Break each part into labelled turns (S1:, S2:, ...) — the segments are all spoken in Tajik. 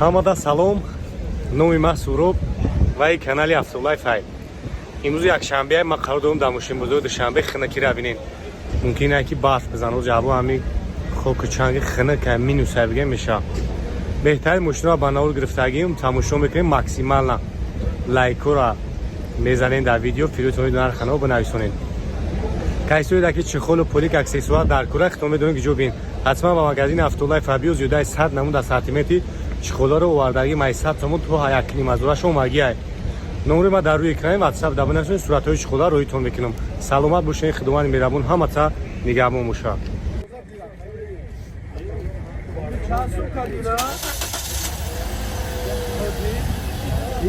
S1: Ҳамада салом. Номи ман Суроб ва канали Афзуллаи Файд. Имрӯз якшанбе ман қарор дорам дар Мошинбозори Душанбе хинаки равинем. Мумкин аст ки баҳс бизанам ҷавоб ҳамин хокучанги хинак минуса бигем меша. Беҳтарин мошинро ба навор гирифтагим тамошо мекунем максимална. Лайкора мезанем дар видео, фирӯтони нарханаро бинависонем. Кайсои даки чихолу полик аксессуар дар кӯра хитон медонем ки ҷобин. Ҳатман ба магазини Афзуллаи Файд зиёдаи 100 намуда сантиметри чихоларо овардаги майсад сомон то 1.5 омагия. номери ма дар рӯи экрани WhatsApp да бинависонем, суратҳои чихола роҳитон мекунам. Саломат бошед, худовани меҳрабон ҳамаца нигаҳбон бошад.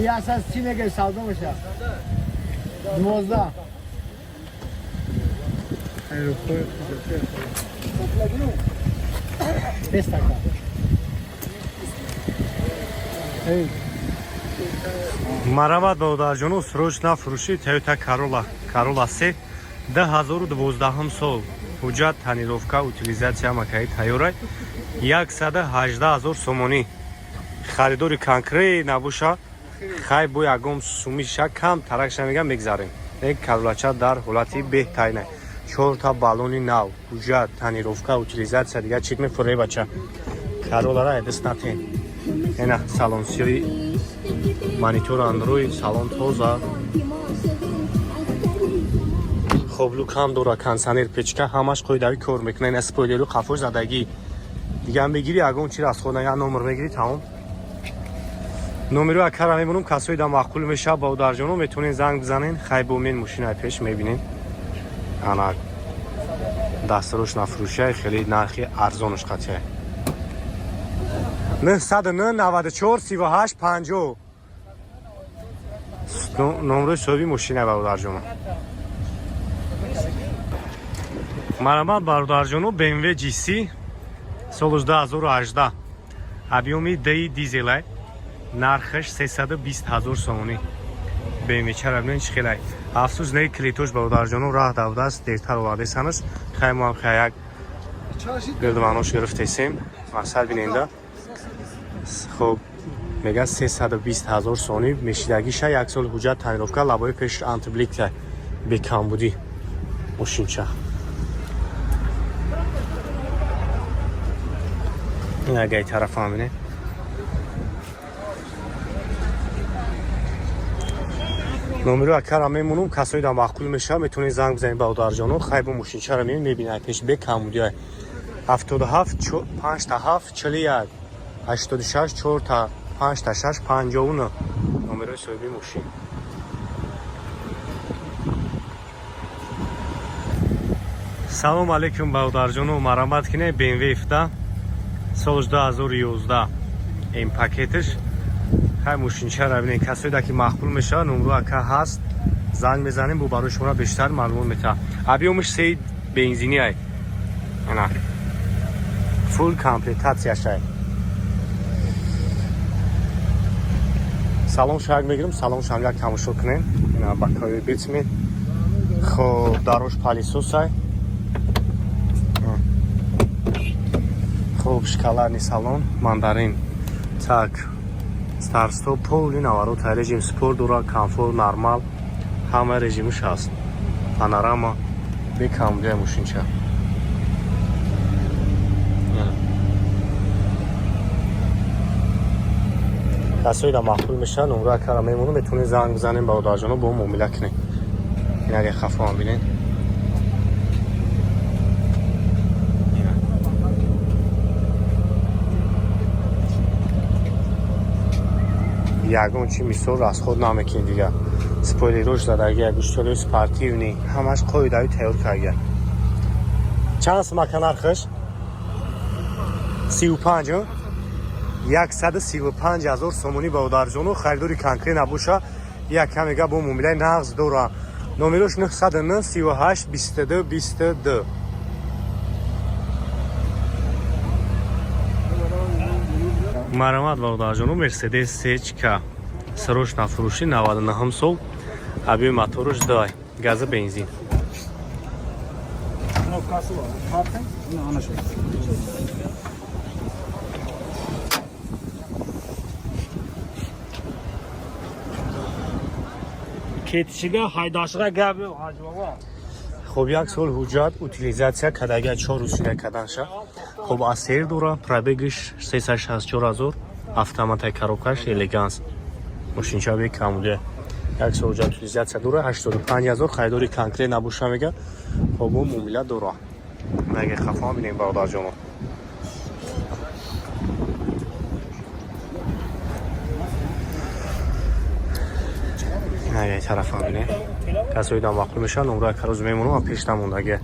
S2: یه اساس چی میگه سودا میشه 12 20 taka.
S1: Маравад ба ударҷону срочна фурӯши Toyota Corolla 3 2012 сол. ҳуҷҷат танировка утилизатсия макаи тайёрай 118,000 сомонӣ. харидори конкрет набоша хай бо ягон сумиша кам таракша мегам мегзарем. Ек Corolla дар ҳолати беҳтарина. 4 та балони нав, ҳуҷҷат танировка утилизатсия дига чик мефуре бача. Corolla-ра эдис натен. Ена салонсиёи монитор Android, салон тоза. Хоблук ҳам дора, кондиционер печка ҳамаш қоидави кор мекунад. Ина спойлеру қафош задагӣ. Дига ам бигири ягон чи расхода я номер мегири тамом. номеро акара мемонам касои да мақбул меша ба ударҷоно метавонен занг бизанен. Хай бо мен мошинаи пеш мебинен. Ана дастрош нафурӯшай хеле нархи арзонаш қатия. 909 94 38 50 номерои соҳиби мошина ба ударҷоно. Марамат ба ударҷоно BMW GC соли 2018 объёми D дизелай. Нархаш 320,000 сомонӣ. BMW чара бинен чӣ хелай. Афсӯс не клитош ба ударҷоно раҳ давдаст дертар овардесанас. Хай мо ҳам хай як гирдванош гирифтесем. масал биненда. хуб мега 320,000 сомонӣ мешидагиша 1 сол ҳуҷҷат танировка лабои пеш антибликта бекамбудӣ мошинча. Нагай тарафа бинен. номеро акара мемонам касои да мақбул меша метавонед занг бизанед ба ударҷоно. хай бо мошинчаро мебинед пеш бекамбудӣ 77 5 та 7 41 86 4 та 5 та 6 59 номерои соҳиби мошин. салому алейкум ба ударҷоно, марамат кине BMW 17 соли 2011 ин пакетиш. хай мошинчаро бинед касои да ки мақбул меша номеро ака ҳаст занг мезанем бо барои шумо бештар маълумот метаҳам. объёмиш 3 бензиниай. ана фул комплектатсияшай. салон шаг мегирам, салон шам як тамошо кунем. ина бакаи битми. хоб дарош палисосай. хоб шкаларни салон мандарин. так старстоп полни наворота режим спорт дора, комфорт нормал ҳама режимиш ҳаст. панорама бекамбудия мошинча. касои да мақбул меша номеро акара мемонам метавонед занг бизанем ба ударҷоно бо муомила кунем. ин аге хафоам бинен. ягон чи мисол расход намекунед дига. спойлерош задагия гӯштолои спортивни ҳамаш қоидави тайёр карда. чанд сумака нархаш? 35 135,000 сомонӣ ба ударҷоно. харидори конкрет набоша як камега бо муомилаи нағз дора. номерош 909 38 22 22. марамат ба ударҷоно Mercedes CHK срочна фурӯшӣ 99 сол. объёми моторош дай гази бензин.
S2: Knovkası var. Bakın. Bunu anlaşılır. кетишига ҳайдашига габи ҳаҷ баба.
S1: خب یک سال حجت утилизация кадаги 4 рӯз шуда каданша. خب асер дора, пробегиш 364000, автоматай коробкаш элеганс. Мошинча бе камуде. Як сал حجت утилизация дора, 85000 хайдори конкрет набуша мега. خب у муомила дора. Маге хафа бинем баъдар ҷоно. Наге тарафа бинем. کسایی دام وقت میشن نمره کاروز میمونم و پیش نموندگه.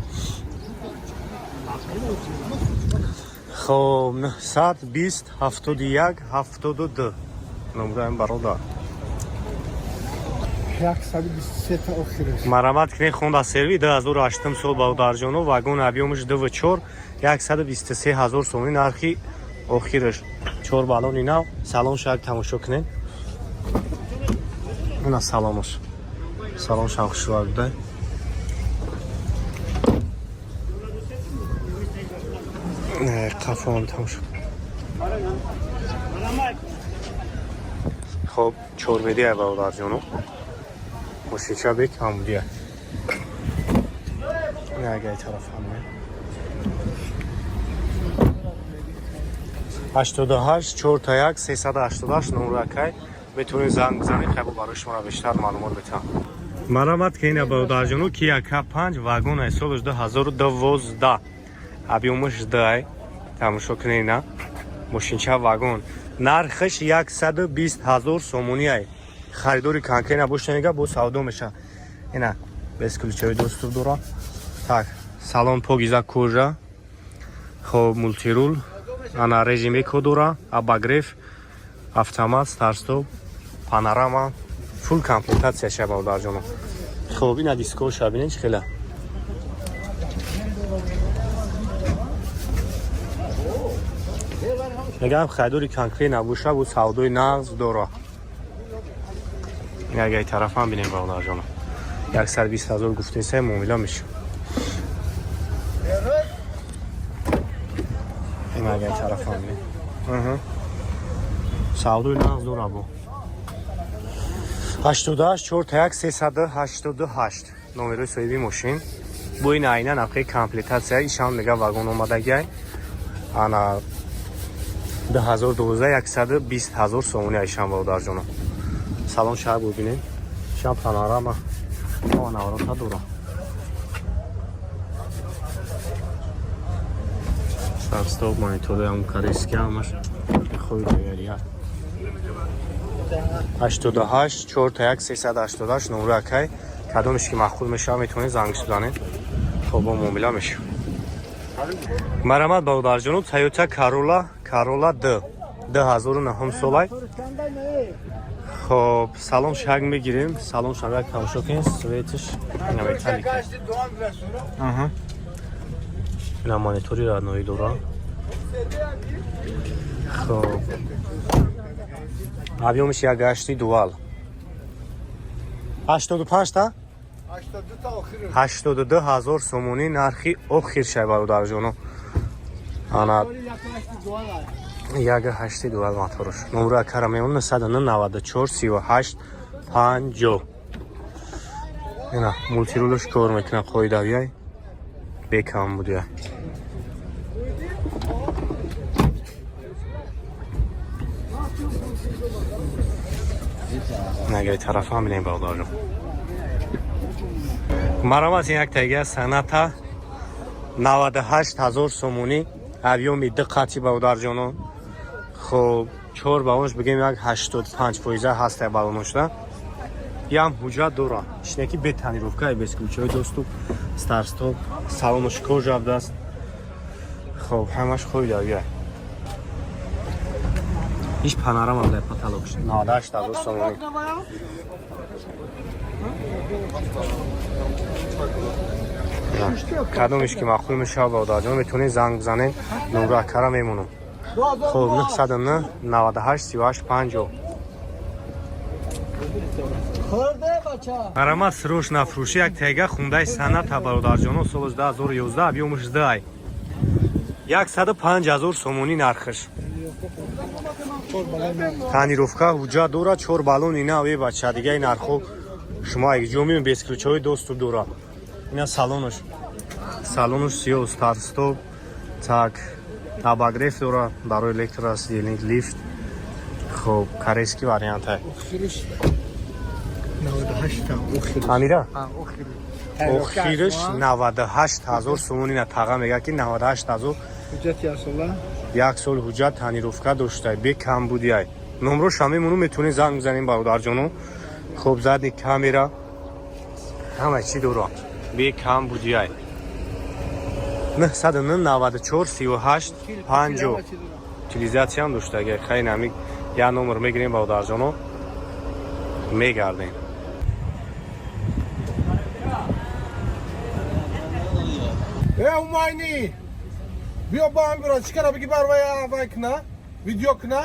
S1: خب 120 71 72 نمره این برادر
S2: 123 تا آخرش.
S1: مرامت کنی خونده سروی 2008 سال برادر جانو واگن ابیومش 2 و 4 123,000 سومی نرخی آخرش 4 بالون اینا سالن شاید تماشا کنین. اون سالنش سلام شخصی بوده. نه کافون تموش. خب چوربدی برادر جانو. موسیقی به کامودیه. نه اگه طرف همه. 88 4 تا 1 388 نمره کی میتونید زنگ بزنید خیلی برای شما بیشتر معلومات بدم. مرامت که این برادر جانو کیا K5 واگن ای سالش 2012 ابیومش 10 تماشا کنین. ماشینچه واگن نرخش 120,000 سومونی ای خریداری کنکری نباشتنیگه با سودا میشه. اینا بسکلیچوی دوستو دورا так салон погиза кожа хоб мультирул ана режиме кодора абагреф автомат старстоп панорама фул комплектация шаба дар ҷоно. хоб ина диско шабинен чӣ хела мегам хайдори конкрет набоша бу савдои нағз дора. ягай тарафам бинем ба дар ҷоно 120,000 гуфтеса муомила меша. ягай тарафам бинем савдои нағз дора бу 88 4 та 1 388 номерои соҳиби мошин бу ин айнан ақи комплектация ишам мега вагон омадагай ана 2012 120,000 сомони ишам бо дар ҷона. салон шаҳр бубинем шам панорама наворота дура старстоп монитори ам карески амаш хои доярия 88 4 та 1 388 номер акай кадомиш ки махкул меша метавонед занг бизанед то бо муомила меша. марамат баъдар ҷоноб Toyota Corolla D 2009 солай. хоб салон шаг мегирем салон шаг тамошо кунед светиш ина металлик ина монитори радноӣ дора. хоб объемиш як гашти дуал 85 та 82,000 сомони нархи охир шай бародар ҷоно. ана як гашти дуал маторош номера карамеон 994 38 50 ина мультирулш кор мекуна қоидавияй бекам будия. нагай тарафам бинем баъдар марамат як тайга саната 98,000 сомони объеми диққати баъдар ҷонон. хоб 4 балонш бигем як 85% ҳаста балоношда ям ҳуҷҷат дора ишнеки бе тонировка без ключои доступ старстоп салонош кожа даст. хоб ҳамаш хоидавия иш панорама дар потолокш 98,000 сомони. кадомиш ки махкул мешава баъдар ҷон метавонед занг бизанед номера кара мемонам. хоб 909 98 38 50 марамат сирош нафрӯшӣ як тайга хундаи саната баъдар ҷоно соли 2011 объемиш 10 105,000 сомони нархиш. тонировка ҳуҷҷат дора 4 балони наве бача дигаи нархо шумо ягӣ ҷо мебинед бескручаҳои досту дора. Ина салонаш. Салонаш сиёҳ старт-стоп. Так обогрев дора барои электросилинг лифт. Хуб, корейский вариант ай.
S2: Охириш 98 охириш.
S1: Амира?
S2: Охириш.
S1: Охириш 98000 сомон. Ина тағам мега ки 98000
S2: Ҳуҷҷати асола.
S1: як сол ҳуҷҷат танировка доштай, бекам будиай. Номрош ҳам мемону метавонед занг бизанем бародарҷону. Хуб, задни камера. Ҳама чӣ дора. Бекам будиай. 909 94 38 50. Утилизатсия ҳам доштаги. Хай намик я номер мегирем бародарҷону. Мегардем.
S2: Умайни! Биё ба ҳам бирод, чӣ кара бигӣ барвая вай кна? Видео кна?